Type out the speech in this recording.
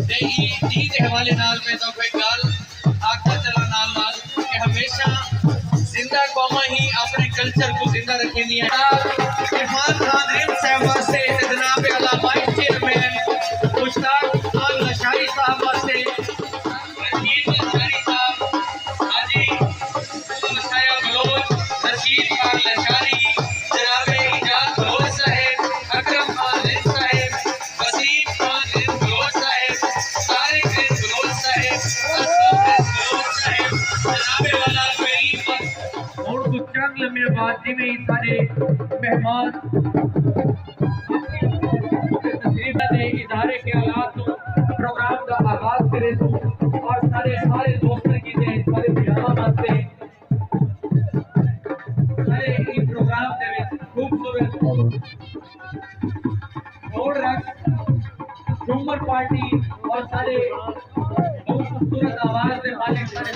हवाले नाल में तो कोई गाल आखा चला नाल नाल कि हमेशा जिंदा कौमा ही अपने कल्चर को जिंदा रखेंदी है। इरफान खान रिंद साहब वास्ते जनाब आला वाइस चेयरमैन मुश्ताक लशारी साहब वास्ते रशीद लशारी साहब हाजी मसाया बलोच रशीद खान लशारी जनाब इजाज बलोच साहब अकरम खान रिंद साहब वसीम खान रिंद बलोच साहब सारे रिंद बलोच साहब जनाबे वाला करीम और कुछ चंद लम्हे बाद में ही सारे मेहमान इदारे के हालात प्रोग्राम का आगाज करे तो और सारे दोस्तों की सारे बिहार वास्ते सारे इस प्रोग्राम के खूबसूरत रोड रख झूमर पार्टी और सारे बहुत खूबसूरत आवाज के मालिक सारे